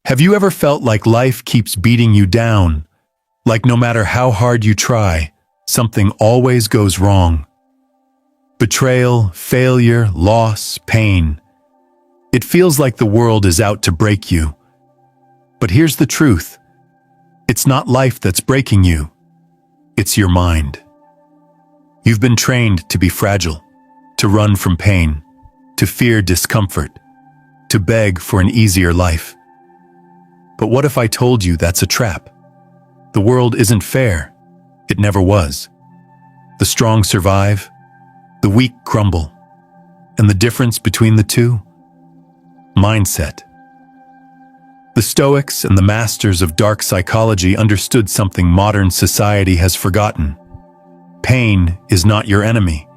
Have you ever felt like life keeps beating you down? Like no matter how hard you try, something always goes wrong? Betrayal, failure, loss, pain. It feels like the world is out to break you. But here's the truth. It's not life that's breaking you. It's your mind. You've been trained to be fragile, to run from pain, to fear discomfort, to beg for an easier life. But what if I told you that's a trap? The world isn't fair. It never was. The strong survive, the weak crumble. And the difference between the two? Mindset. The Stoics and the masters of dark psychology understood something modern society has forgotten. Pain is not your enemy.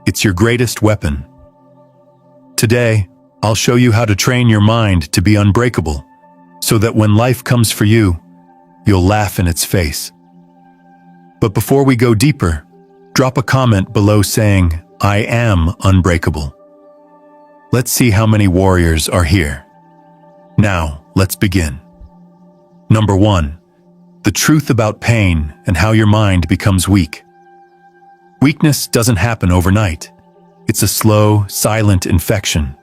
It's your greatest weapon. Today, I'll show you how to train your mind to be unbreakable, so that when life comes for you, you'll laugh in its face. But before we go deeper, drop a comment below saying, "I am unbreakable." Let's see how many warriors are here. Now, let's begin. Number 1. The truth about pain and how your mind becomes weak. Weakness doesn't happen overnight. It's a slow, silent infection.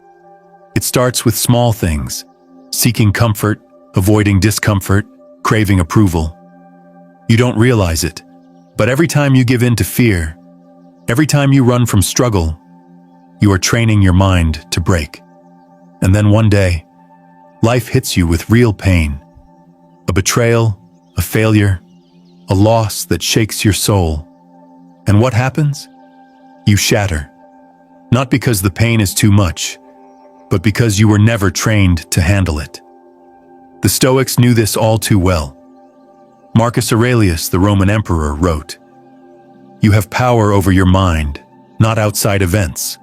It starts with small things: seeking comfort, avoiding discomfort, craving approval. You don't realize it, but every time you give in to fear, every time you run from struggle, you are training your mind to break. And then one day, life hits you with real pain. A betrayal, a failure, a loss that shakes your soul. And what happens? You shatter. Not because the pain is too much, but because you were never trained to handle it. The Stoics knew this all too well. Marcus Aurelius, the Roman emperor, wrote, "You have power over your mind, not outside events.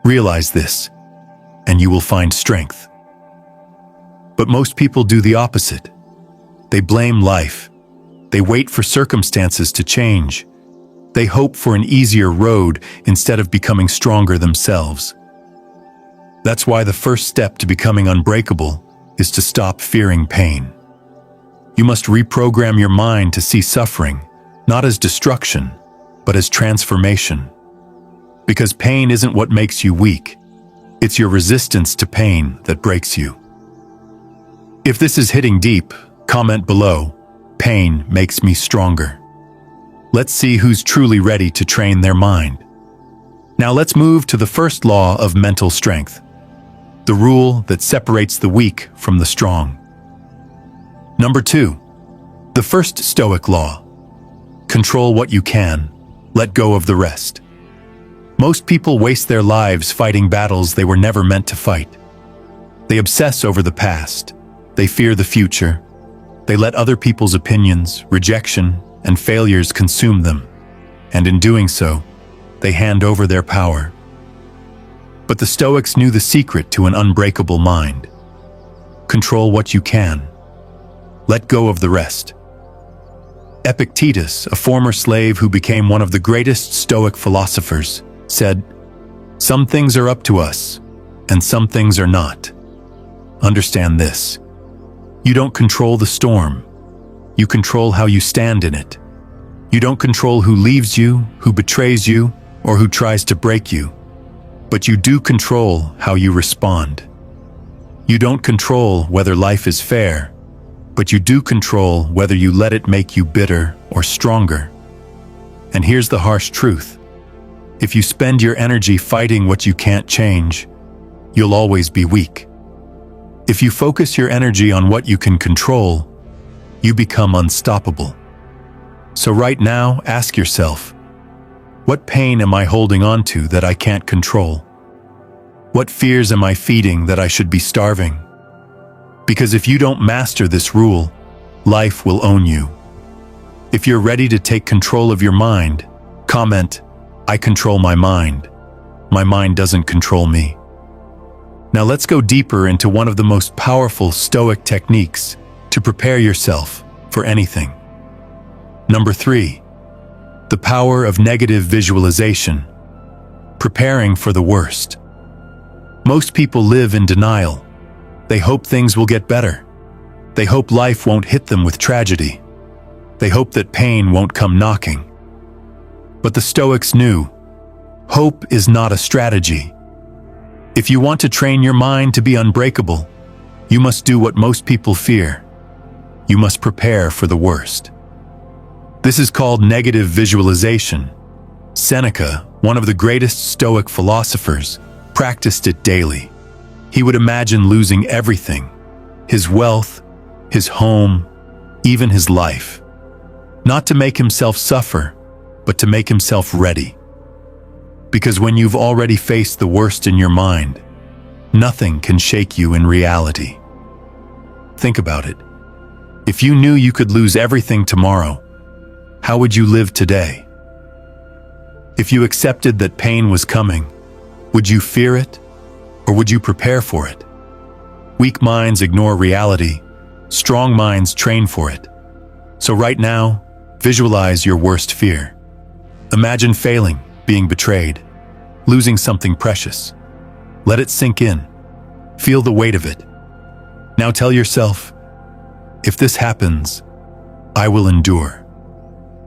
Realize this, and you will find strength." But most people do the opposite. They blame life. They wait for circumstances to change. They hope for an easier road instead of becoming stronger themselves. That's why the first step to becoming unbreakable is to stop fearing pain. You must reprogram your mind to see suffering, not as destruction, but as transformation. Because pain isn't what makes you weak. It's your resistance to pain that breaks you. If this is hitting deep, comment below, "Pain makes me stronger." Let's see who's truly ready to train their mind. Now let's move to the first law of mental strength, the rule that separates the weak from the strong. Number 2, the first Stoic law: control what you can, let go of the rest. Most people waste their lives fighting battles they were never meant to fight. They obsess over the past, they fear the future, they let other people's opinions, rejection, and failures consume them, and in doing so, they hand over their power. But the Stoics knew the secret to an unbreakable mind. Control what you can. Let go of the rest. Epictetus, a former slave who became one of the greatest Stoic philosophers, said, "Some things are up to us, and some things are not. Understand this. You don't control the storm. You control how you stand in it. You don't control who leaves you, who betrays you, or who tries to break you. But you do control how you respond. You don't control whether life is fair, but you do control whether you let it make you bitter or stronger. And here's the harsh truth. If you spend your energy fighting what you can't change, you'll always be weak. If you focus your energy on what you can control, you become unstoppable. So right now, ask yourself, what pain am I holding on to that I can't control? What fears am I feeding that I should be starving? Because if you don't master this rule, life will own you. If you're ready to take control of your mind, comment, "I control my mind. My mind doesn't control me." Now let's go deeper into one of the most powerful Stoic techniques to prepare yourself for anything. Number 3, the power of negative visualization, preparing for the worst. Most people live in denial. They hope things will get better. They hope life won't hit them with tragedy. They hope that pain won't come knocking. But the Stoics knew, hope is not a strategy. If you want to train your mind to be unbreakable, you must do what most people fear. You must prepare for the worst. This is called negative visualization. Seneca, one of the greatest Stoic philosophers, practiced it daily. He would imagine losing everything, his wealth, his home, even his life. Not to make himself suffer, but to make himself ready. Because when you've already faced the worst in your mind, nothing can shake you in reality. Think about it. If you knew you could lose everything tomorrow, how would you live today? If you accepted that pain was coming, would you fear it, or would you prepare for it? Weak minds ignore reality. Strong minds train for it. So right now, visualize your worst fear. Imagine failing, being betrayed, losing something precious. Let it sink in. Feel the weight of it. Now tell yourself, if this happens, I will endure.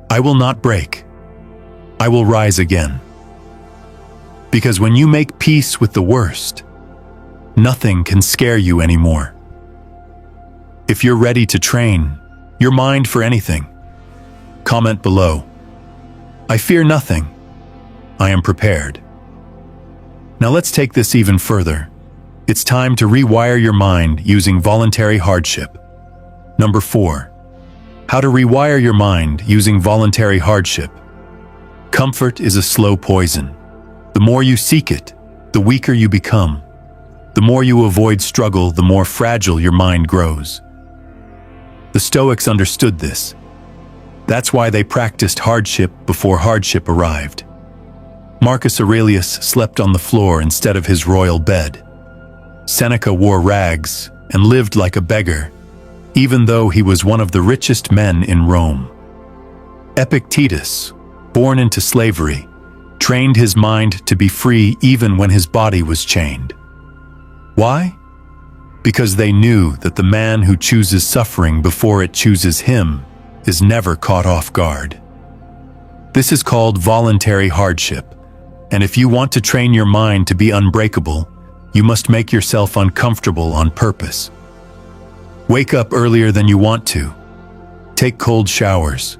I will not break. I will rise again. Because when you make peace with the worst, nothing can scare you anymore. If you're ready to train your mind for anything, comment below. I fear nothing. I am prepared. Now let's take this even further. It's time to rewire your mind using voluntary hardship. Number 4. How to rewire your mind using voluntary hardship. Comfort is a slow poison. The more you seek it, the weaker you become. The more you avoid struggle, the more fragile your mind grows. The Stoics understood this. That's why they practiced hardship before hardship arrived. Marcus Aurelius slept on the floor instead of his royal bed. Seneca wore rags and lived like a beggar, even though he was one of the richest men in Rome. Epictetus, born into slavery, trained his mind to be free even when his body was chained. Why? Because they knew that the man who chooses suffering before it chooses him is never caught off guard. This is called voluntary hardship, and if you want to train your mind to be unbreakable, you must make yourself uncomfortable on purpose. Wake up earlier than you want to. Take cold showers.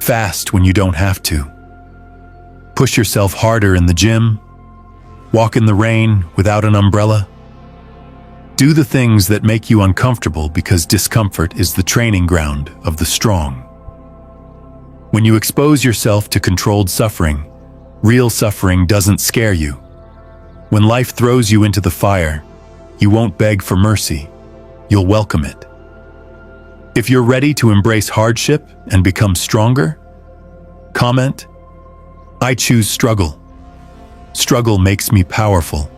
Fast when you don't have to. Push yourself harder in the gym. Walk in the rain without an umbrella. Do the things that make you uncomfortable because discomfort is the training ground of the strong. When you expose yourself to controlled suffering, real suffering doesn't scare you. When life throws you into the fire, you won't beg for mercy. You'll welcome it. If you're ready to embrace hardship and become stronger, comment, I choose struggle. Struggle makes me powerful.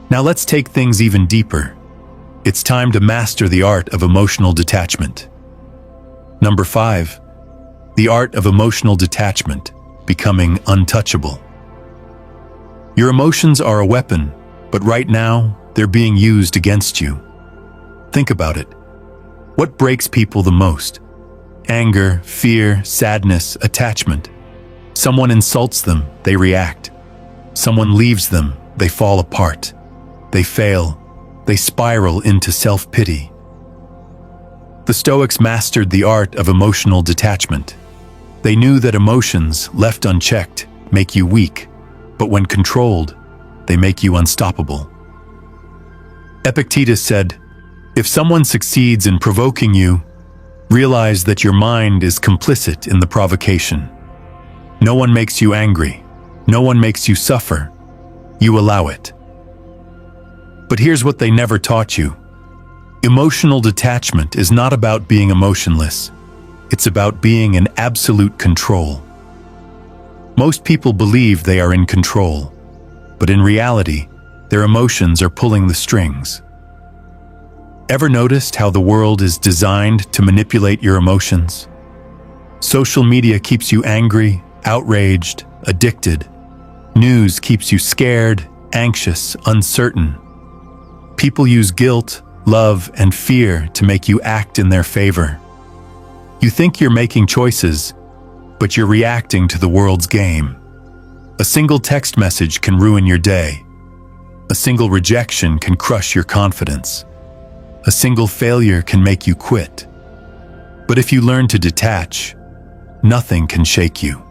Now let's take things even deeper. It's time to master the art of emotional detachment. Number 5, the art of emotional detachment, becoming untouchable. Your emotions are a weapon, but right now, they're being used against you. Think about it. What breaks people the most? Anger, fear, sadness, attachment. Someone insults them, they react. Someone leaves them, they fall apart. They fail. They spiral into self-pity. The Stoics mastered the art of emotional detachment. They knew that emotions, left unchecked, make you weak, but when controlled, they make you unstoppable. Epictetus said, if someone succeeds in provoking you, realize that your mind is complicit in the provocation. No one makes you angry. No one makes you suffer. You allow it. But here's what they never taught you. Emotional detachment is not about being emotionless. It's about being in absolute control. Most people believe they are in control, but in reality, their emotions are pulling the strings. Ever noticed how the world is designed to manipulate your emotions? Social media keeps you angry, outraged, addicted. News keeps you scared, anxious, uncertain. People use guilt, love, and fear to make you act in their favor. You think you're making choices, but you're reacting to the world's game. A single text message can ruin your day. A single rejection can crush your confidence. A single failure can make you quit. But if you learn to detach, nothing can shake you.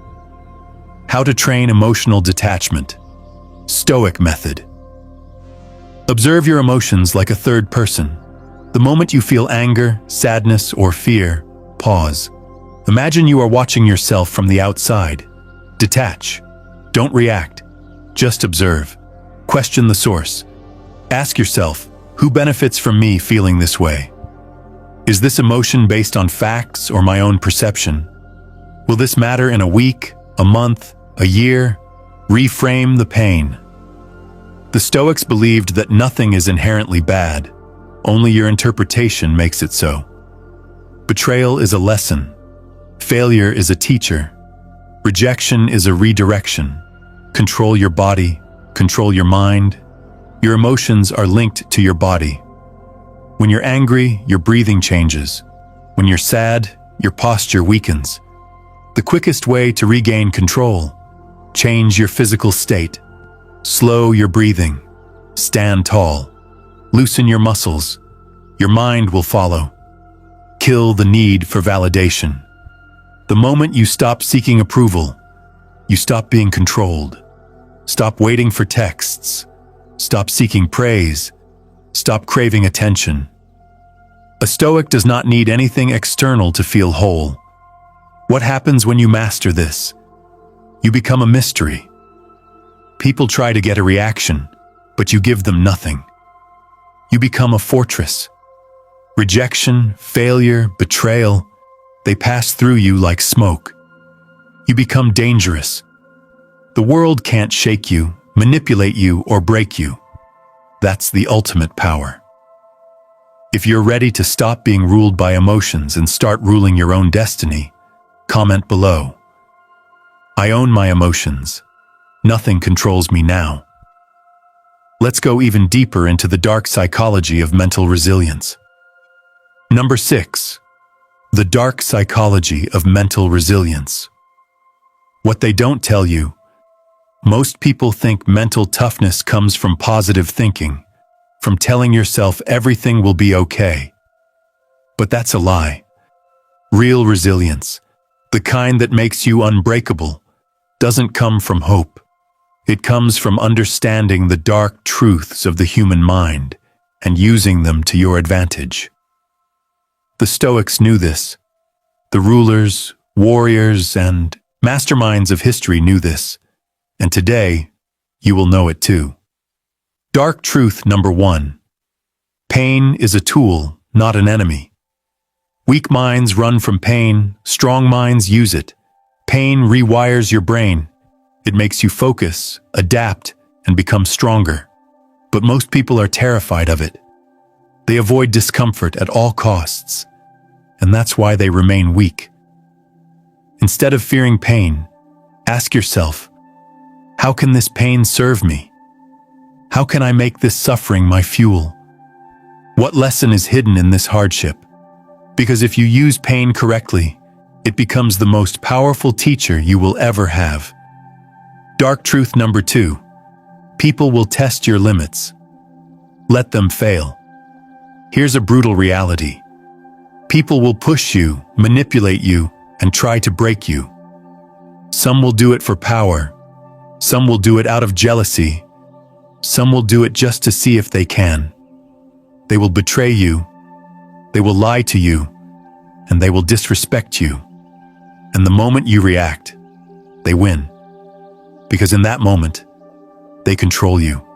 How to train emotional detachment. Stoic method. Observe your emotions like a third person. The moment you feel anger, sadness, or fear, pause. Imagine you are watching yourself from the outside. Detach. Don't react. Just observe. Question the source. Ask yourself, who benefits from me feeling this way? Is this emotion based on facts or my own perception? Will this matter in a week, a month, a year? Reframe the pain. The Stoics believed that nothing is inherently bad, only your interpretation makes it so. Betrayal is a lesson. Failure is a teacher. Rejection is a redirection. Control your body, control your mind. Your emotions are linked to your body. When you're angry, your breathing changes. When you're sad, your posture weakens. The quickest way to regain control: change your physical state. Slow your breathing. Stand tall. Loosen your muscles. Your mind will follow. Kill the need for validation. The moment you stop seeking approval, you stop being controlled. Stop waiting for texts. Stop seeking praise. Stop craving attention. A Stoic does not need anything external to feel whole. What happens when you master this? You become a mystery. People try to get a reaction, but you give them nothing. You become a fortress. Rejection, failure, betrayal, they pass through you like smoke. You become dangerous. The world can't shake you, manipulate you, or break you. That's the ultimate power. If you're ready to stop being ruled by emotions and start ruling your own destiny, comment below. I own my emotions. Nothing controls me now. Let's go even deeper into the dark psychology of mental resilience. Number 6. The dark psychology of mental resilience. What they don't tell you: most people think mental toughness comes from positive thinking, from telling yourself everything will be okay. But that's a lie. Real resilience, the kind that makes you unbreakable, doesn't come from hope. It comes from understanding the dark truths of the human mind and using them to your advantage. The Stoics knew this. The rulers, warriors, and masterminds of history knew this. And today, you will know it too. Dark truth number 1. Pain is a tool, not an enemy. Weak minds run from pain, strong minds use it. Pain rewires your brain. It makes you focus, adapt, and become stronger. But most people are terrified of it. They avoid discomfort at all costs, and that's why they remain weak. Instead of fearing pain, ask yourself, how can this pain serve me? How can I make this suffering my fuel? What lesson is hidden in this hardship? Because if you use pain correctly, it becomes the most powerful teacher you will ever have. Dark truth number 2. People will test your limits. Let them fail. Here's a brutal reality. People will push you, manipulate you, and try to break you. Some will do it for power. Some will do it out of jealousy. Some will do it just to see if they can. They will betray you. They will lie to you. And they will disrespect you. And the moment you react, they win. Because in that moment, they control you.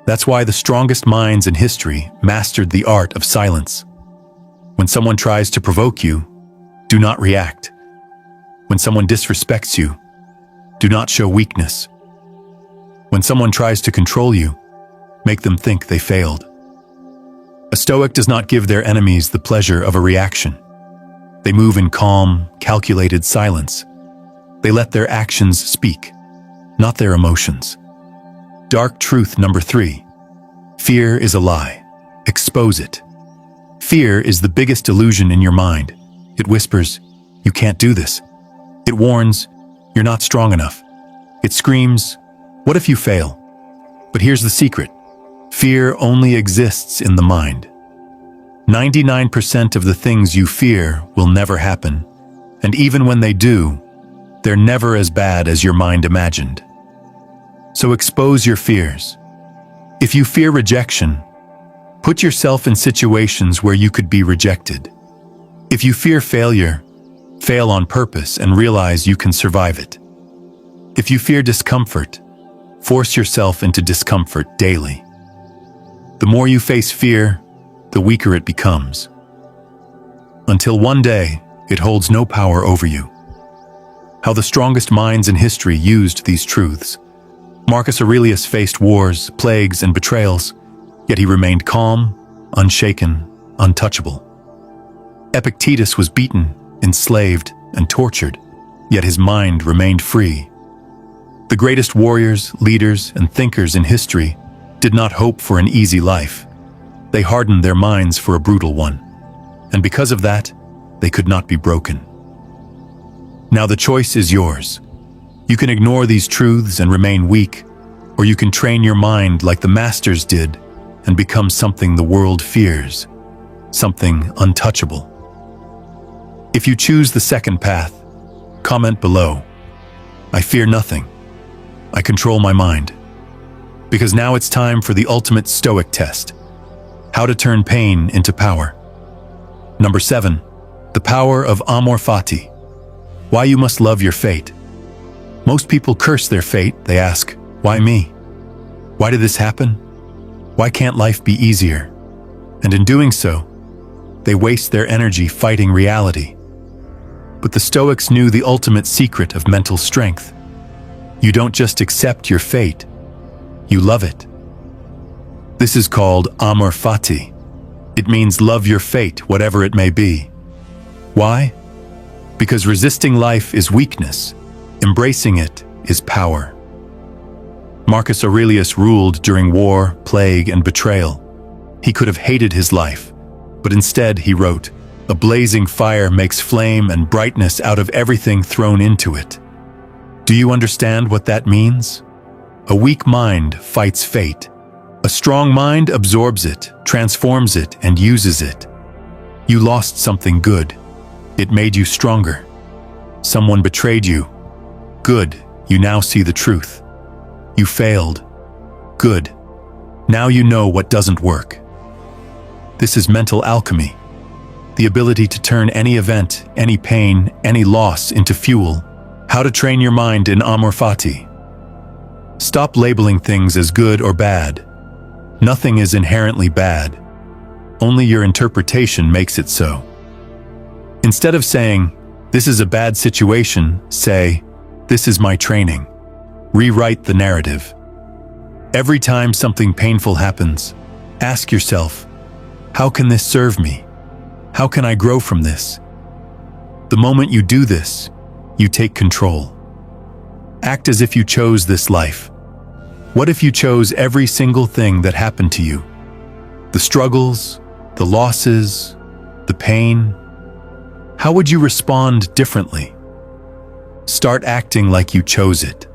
That's why the strongest minds in history mastered the art of silence. When someone tries to provoke you, do not react. When someone disrespects you, do not show weakness. When someone tries to control you, make them think they failed. A Stoic does not give their enemies the pleasure of a reaction. They move in calm, calculated silence. They let their actions speak, not their emotions. Dark truth number 3. Fear is a lie. expose it. Fear is the biggest illusion in your mind. It whispers, "You can't do this." It warns, "You're not strong enough." It screams, "What if you fail?" But here's the secret. Fear only exists in the mind. 99% of the things you fear will never happen, and even when they do, they're never as bad as your mind imagined. So expose your fears. If you fear rejection, put yourself in situations where you could be rejected. If you fear failure, fail on purpose and realize you can survive it. If you fear discomfort, force yourself into discomfort daily. The more you face fear, the weaker it becomes. Until one day, it holds no power over you. How the strongest minds in history used these truths. Marcus Aurelius faced wars, plagues, and betrayals, yet he remained calm, unshaken, untouchable. Epictetus was beaten, enslaved, and tortured, yet his mind remained free. The greatest warriors, leaders, and thinkers in history did not hope for an easy life. They hardened their minds for a brutal one, and because of that, they could not be broken. Now the choice is yours. You can ignore these truths and remain weak, or you can train your mind like the masters did and become something the world fears, something untouchable. If you choose the second path, comment below. I fear nothing. I control my mind. Because now it's time for the ultimate Stoic test. How to turn pain into power. Number 7. The power of amor fati. Why you must love your fate. Most people curse their fate. They ask, why me? Why did this happen? Why can't life be easier? And in doing so, they waste their energy fighting reality. But the Stoics knew the ultimate secret of mental strength. You don't just accept your fate, you love it. This is called amor fati. It means love your fate, whatever it may be. Why? Because resisting life is weakness. Embracing it is power. Marcus Aurelius ruled during war, plague, and betrayal. He could have hated his life, but instead he wrote, "A blazing fire makes flame and brightness out of everything thrown into it." Do you understand what that means? A weak mind fights fate. A strong mind absorbs it, transforms it, and uses it. You lost something good. It made you stronger. Someone betrayed you. Good, you now see the truth. You failed. Good, now you know what doesn't work. This is mental alchemy. The ability to turn any event, any pain, any loss into fuel. How to train your mind in amor fati. Stop labeling things as good or bad. Nothing is inherently bad. Only your interpretation makes it so. Instead of saying, "This is a bad situation," say, "This is my training." Rewrite the narrative. Every time something painful happens, ask yourself, how can this serve me? How can I grow from this? The moment you do this, you take control. Act as if you chose this life. What if you chose every single thing that happened to you? The struggles, the losses, the pain. How would you respond differently? Start acting like you chose it.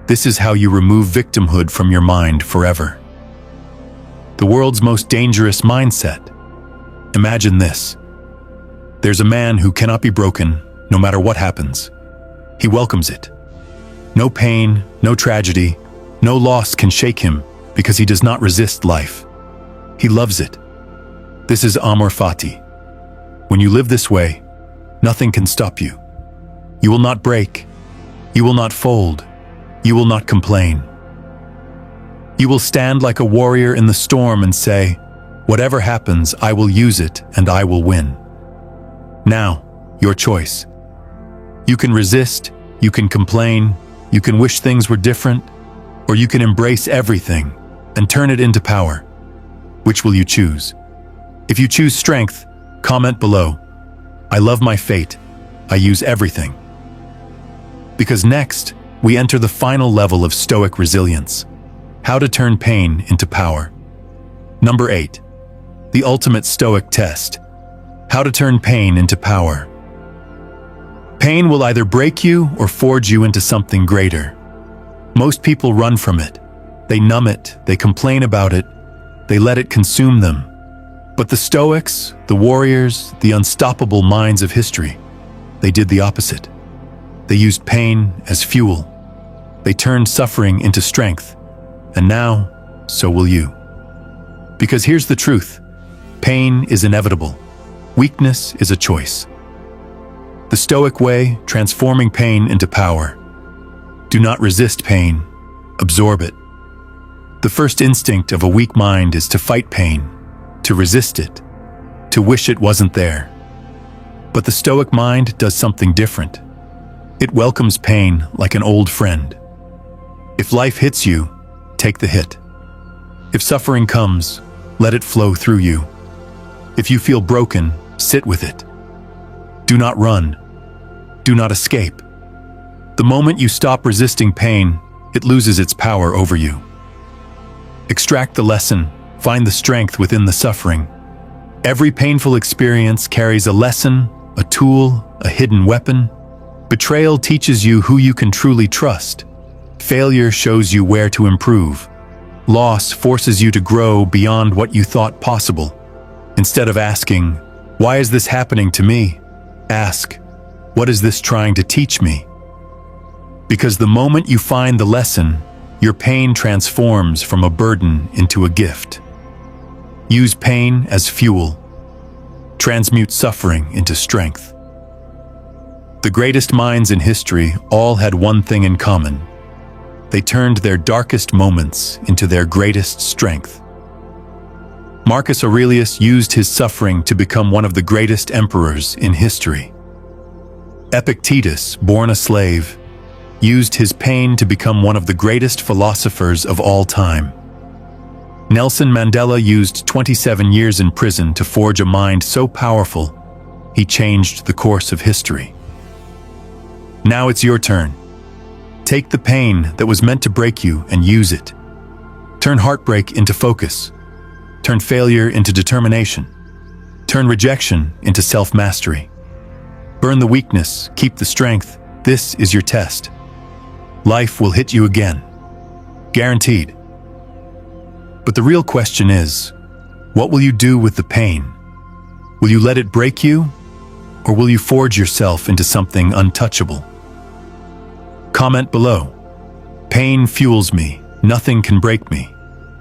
This is how you remove victimhood from your mind forever. The world's most dangerous mindset. Imagine this. There's a man who cannot be broken, no matter what happens. He welcomes it. No pain, no tragedy, no loss can shake him because he does not resist life. He loves it. This is amor fati. When you live this way, nothing can stop you. You will not break. You will not fold. You will not complain. You will stand like a warrior in the storm and say, "Whatever happens, I will use it and I will win." Now, your choice. You can resist, you can complain, you can wish things were different, or you can embrace everything and turn it into power. Which will you choose? If you choose strength, comment below. I love my fate. I use everything. Because next, we enter the final level of Stoic resilience. How to turn pain into power. Number 8. The ultimate Stoic test. How to turn pain into power. Pain will either break you or forge you into something greater. Most people run from it. They numb it, they complain about it, they let it consume them. But the Stoics, the warriors, the unstoppable minds of history, they did the opposite. They used pain as fuel. They turned suffering into strength. And now, so will you. Because here's the truth. Pain is inevitable. Weakness is a choice. The Stoic way, transforming pain into power. Do not resist pain, absorb it. The first instinct of a weak mind is to fight pain, to resist it, to wish it wasn't there. But the Stoic mind does something different. It welcomes pain like an old friend. If life hits you, take the hit. If suffering comes, let it flow through you. If you feel broken, sit with it. Do not run. Do not escape. The moment you stop resisting pain, it loses its power over you. Extract the lesson, find the strength within the suffering. Every painful experience carries a lesson, a tool, a hidden weapon. Betrayal teaches you who you can truly trust. Failure shows you where to improve. Loss forces you to grow beyond what you thought possible. Instead of asking, "Why is this happening to me?" ask, "What is this trying to teach me?" Because the moment you find the lesson, your pain transforms from a burden into a gift. Use pain as fuel. Transmute suffering into strength. The greatest minds in history all had one thing in common. They turned their darkest moments into their greatest strength. Marcus Aurelius used his suffering to become one of the greatest emperors in history. Epictetus, born a slave, used his pain to become one of the greatest philosophers of all time. Nelson Mandela used 27 years in prison to forge a mind so powerful, he changed the course of history. Now it's your turn. Take the pain that was meant to break you and use it. Turn heartbreak into focus. Turn failure into determination. Turn rejection into self-mastery. Burn the weakness, keep the strength. This is your test. Life will hit you again. Guaranteed. But the real question is, what will you do with the pain? Will you let it break you, or will you forge yourself into something untouchable? Comment below. Pain fuels me, nothing can break me.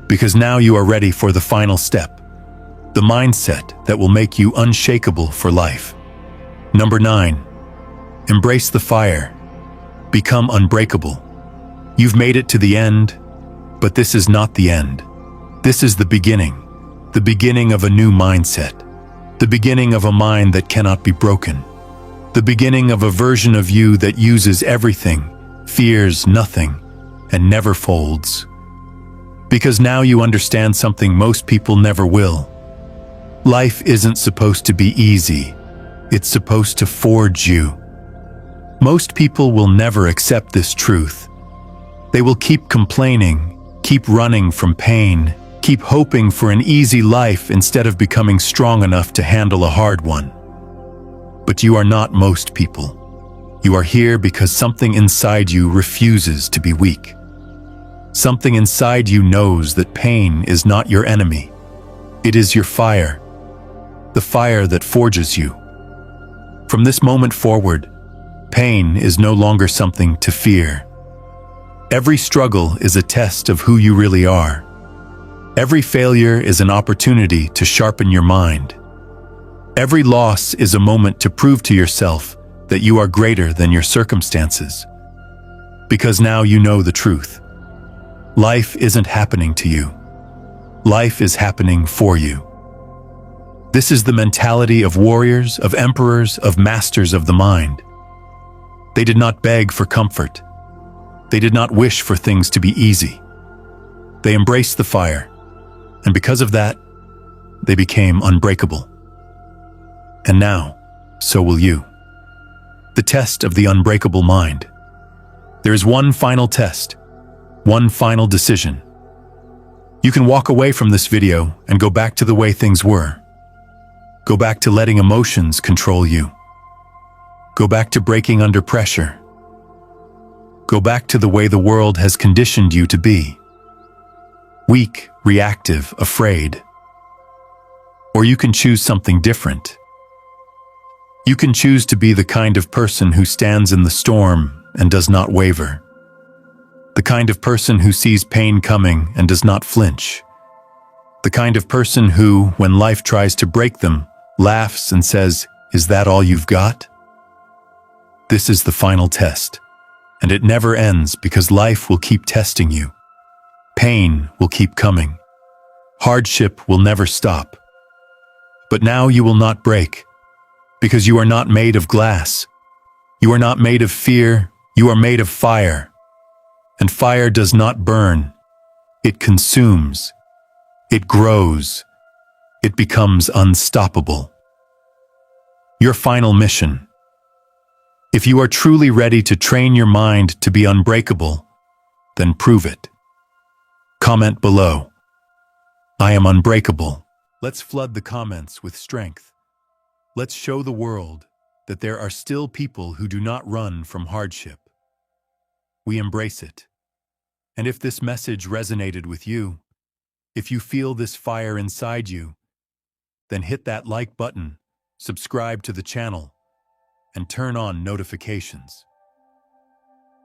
Because now you are ready for the final step. The mindset that will make you unshakable for life. Number 9. Embrace the fire. Become unbreakable. You've made it to the end, but this is not the end. This is the beginning of a new mindset. The beginning of a mind that cannot be broken. The beginning of a version of you that uses everything, fears nothing, and never folds. Because now you understand something most people never will. Life isn't supposed to be easy. It's supposed to forge you. Most people will never accept this truth. They will keep complaining, keep running from pain, keep hoping for an easy life instead of becoming strong enough to handle a hard one. But you are not most people. You are here because something inside you refuses to be weak. Something inside you knows that pain is not your enemy. It is your fire, the fire that forges you. From this moment forward, pain is no longer something to fear. Every struggle is a test of who you really are. Every failure is an opportunity to sharpen your mind. Every loss is a moment to prove to yourself that you are greater than your circumstances. Because now you know the truth. Life isn't happening to you. Life is happening for you. This is the mentality of warriors, of emperors, of masters of the mind. They did not beg for comfort. They did not wish for things to be easy. They embraced the fire, and because of that, they became unbreakable. And now, so will you. The test of the unbreakable mind. There is one final test. One final decision. You can walk away from this video and go back to the way things were. Go back to letting emotions control you. Go back to breaking under pressure. Go back to the way the world has conditioned you to be. Weak, reactive, afraid. Or you can choose something different. You can choose to be the kind of person who stands in the storm and does not waver. The kind of person who sees pain coming and does not flinch. The kind of person who, when life tries to break them, laughs and says, "Is that all you've got?" This is the final test, and it never ends because life will keep testing you. Pain will keep coming. Hardship will never stop. But now you will not break, because you are not made of glass. You are not made of fear, you are made of fire. And fire does not burn. It consumes. It grows. It becomes unstoppable. Your final mission. If you are truly ready to train your mind to be unbreakable, then prove it. Comment below. I am unbreakable. Let's flood the comments with strength. Let's show the world that there are still people who do not run from hardship. We embrace it. And if this message resonated with you, if you feel this fire inside you, then hit that like button, subscribe to the channel, and turn on notifications.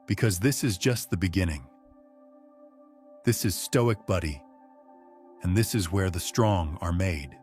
Because this is just the beginning. This is Stoic Buddy, and this is where the strong are made.